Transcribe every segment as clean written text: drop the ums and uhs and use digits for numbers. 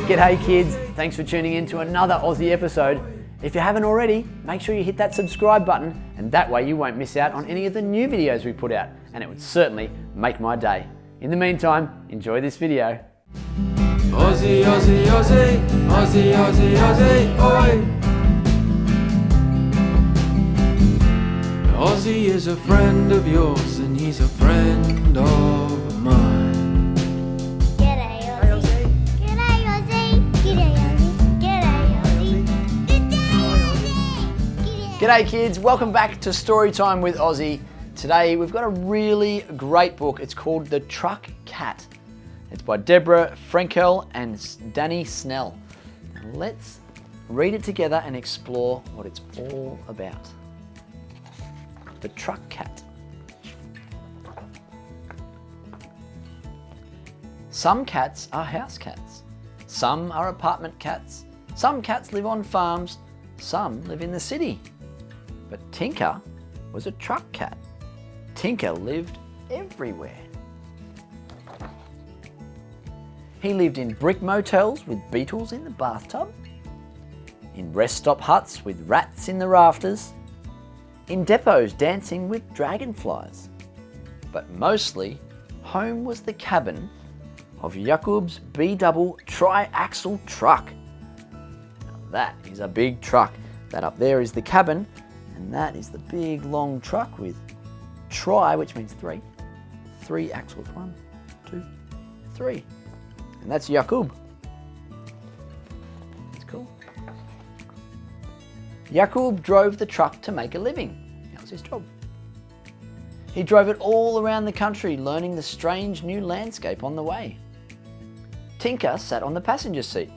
G'day kids, thanks for tuning in to another Aussie episode. If you haven't already, make sure you hit that subscribe button and that way you won't miss out on any of the new videos we put out, and it would certainly make my day. In the meantime, enjoy this video. Aussie, Aussie, Aussie, Aussie, Aussie, Aussie, oi! Aussie is a friend of yours and he's a friend of mine. G'day Aussie. G'day Aussie. G'day Aussie. G'day Aussie. G'day Aussie. G'day kids, welcome back to Storytime with Ozzie. Today we've got a really great book. It's called The Truck Cat. It's by Deborah Frenkel and Danny Snell. Now let's read it together and explore what it's all about. The Truck Cat. Some cats are house cats. Some are apartment cats. Some cats live on farms. Some live in the city. But Tinker was a truck cat. Tinker lived everywhere. He lived in brick motels with beetles in the bathtub, in rest stop huts with rats in the rafters, in depots dancing with dragonflies. But mostly, home was the cabin of Jakob's B-double tri-axle truck. Now that is a big truck. That up there is the cabin, and that is the big long truck with tri, which means three. Three axles, 1, 2, 3. And that's Jakob. That's cool. Jakob drove the truck to make a living. That was his job. He drove it all around the country, learning the strange new landscape on the way. Tinker sat on the passenger seat,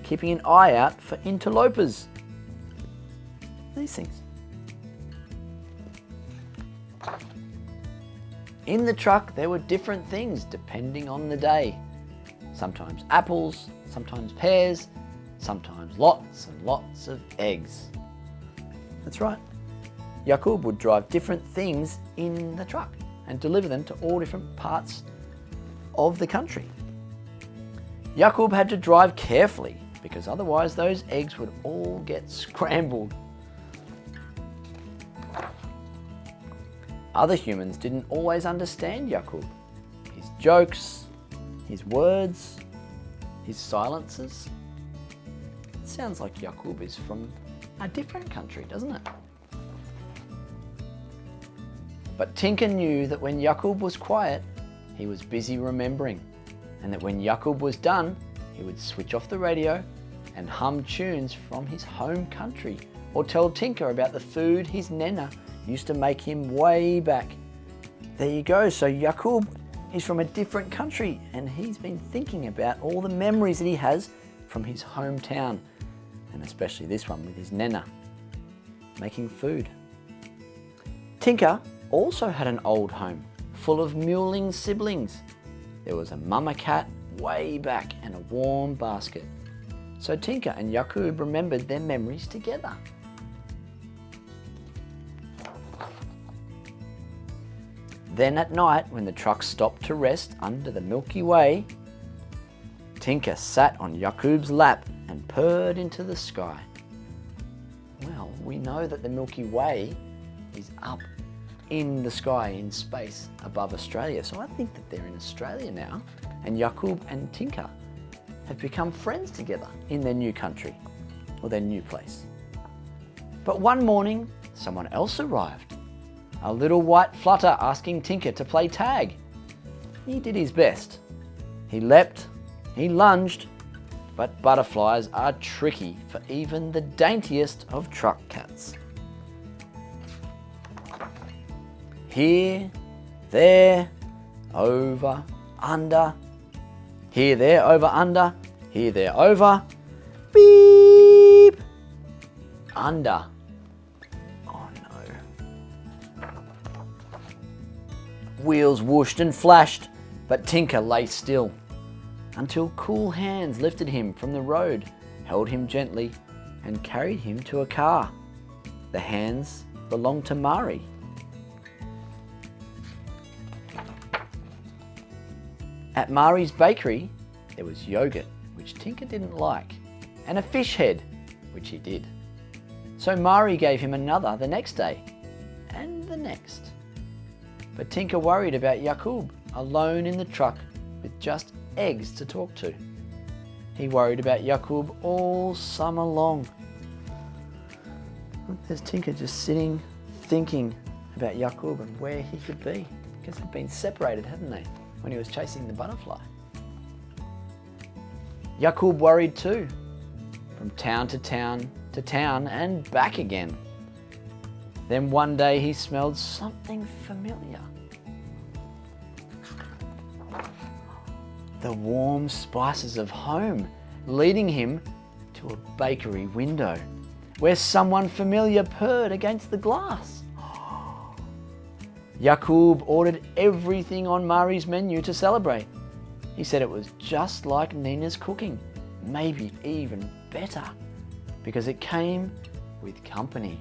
keeping an eye out for interlopers. These things. In the truck, there were different things depending on the day. Sometimes apples, sometimes pears, sometimes lots and lots of eggs. That's right. Jakob would drive different things in the truck and deliver them to all different parts of the country. Jakob had to drive carefully because otherwise those eggs would all get scrambled. Other humans didn't always understand Jakob. His jokes, his words, his silences. It sounds like Jakob is from a different country, doesn't it? But Tinker knew that when Jakob was quiet, he was busy remembering, and that when Jakob was done, he would switch off the radio and hum tunes from his home country, or tell Tinker about the food his nana used to make him way back. There you go, so Jakob is from a different country and he's been thinking about all the memories that he has from his hometown, and especially this one with his nana, making food. Tinker also had an old home full of mewling siblings. There was a mama cat way back and a warm basket. So Tinker and Jakob remembered their memories together. Then at night, when the truck stopped to rest under the Milky Way, Tinker sat on Jakob's lap and purred into the sky. Well, we know that the Milky Way is up in the sky, in space, above Australia. So I think that they're in Australia now, and Jakob and Tinker have become friends together in their new country, or their new place. But one morning, someone else arrived. A little white flutter asking Tinker to play tag. He did his best. He leapt, he lunged, but butterflies are tricky for even the daintiest of truck cats. Here, there, over, under. Here, there, over, under. Here, there, over. Beep! Under. Wheels whooshed and flashed, but Tinker lay still until cool hands lifted him from the road, held him gently, and carried him to a car. The hands belonged to Mari. At Mari's bakery, there was yogurt which Tinker didn't like, and a fish head, which he did. So Mari gave him another the next day, and the next. But Tinker worried about Yakub, alone in the truck with just eggs to talk to. He worried about Yakub all summer long. There's Tinker just sitting, thinking about Yakub and where he could be, because they'd been separated, hadn't they, when he was chasing the butterfly. Yakub worried too, from town to town to town and back again. Then one day he smelled something familiar. The warm spices of home, leading him to a bakery window where someone familiar purred against the glass. Yakub ordered everything on Mari's menu to celebrate. He said it was just like Nina's cooking, maybe even better, because it came with company.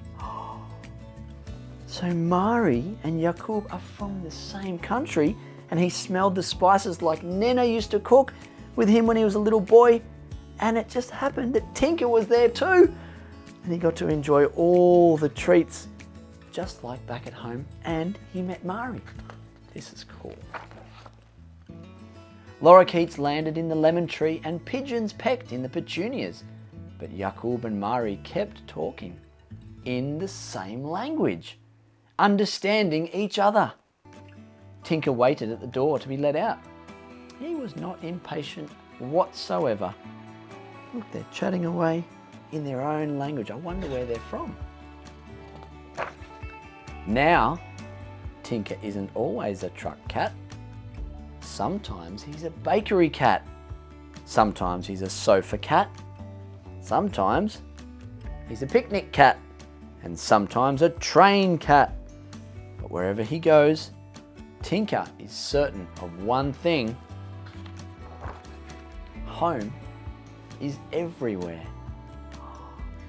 So Mari and Yakub are from the same country, and he smelled the spices like Nina used to cook with him when he was a little boy, and it just happened that Tinker was there too, and he got to enjoy all the treats just like back at home, and he met Mari. This is cool. Lorikeets landed in the lemon tree and pigeons pecked in the petunias, but Yakub and Mari kept talking in the same language, understanding each other. Tinker waited at the door to be let out. He was not impatient whatsoever. Look, they're chatting away in their own language. I wonder where they're from. Now, Tinker isn't always a truck cat. Sometimes he's a bakery cat. Sometimes he's a sofa cat. Sometimes he's a picnic cat. And sometimes a train cat. But wherever he goes, Tinker is certain of one thing: home is everywhere.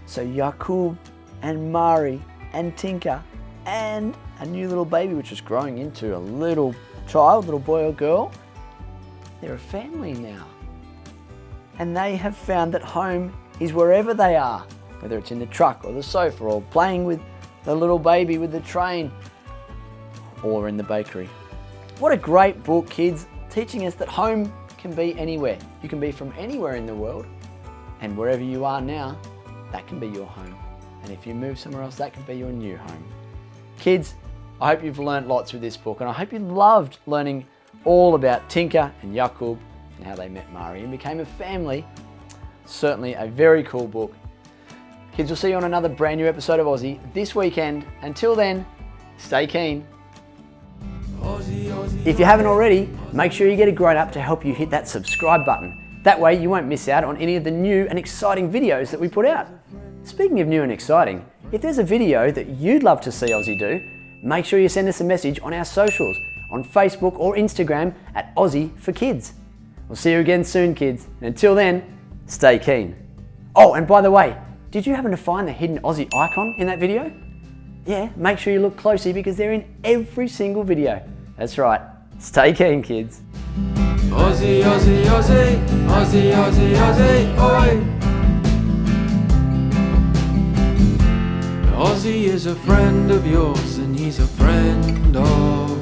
So Yakub and Mari and Tinker and a new little baby which is growing into a little child, little boy or girl, they're a family now. And they have found that home is wherever they are, whether it's in the truck or the sofa or playing with the little baby with the train or in the bakery. What a great book, kids, teaching us that home can be anywhere. You can be from anywhere in the world, and wherever you are now, that can be your home. And if you move somewhere else, that can be your new home. Kids, I hope you've learned lots with this book, and I hope you loved learning all about Tinker and Yakub and how they met Mari and became a family. Certainly a very cool book. Kids, we'll see you on another brand new episode of Aussie this weekend. Until then, stay keen. If you haven't already, make sure you get a grown-up to help you hit that subscribe button. That way you won't miss out on any of the new and exciting videos that we put out. Speaking of new and exciting, if there's a video that you'd love to see Aussie do, make sure you send us a message on our socials, on Facebook or Instagram at Aussie for Kids. We'll see you again soon, kids. And until then, stay keen. Oh, and by the way, did you happen to find the hidden Aussie icon in that video? Yeah, make sure you look closely because they're in every single video. That's right. Stay keen, kids. Aussie, Aussie, Aussie, Aussie, Aussie, Aussie, oi! Aussie is a friend of yours and he's a friend of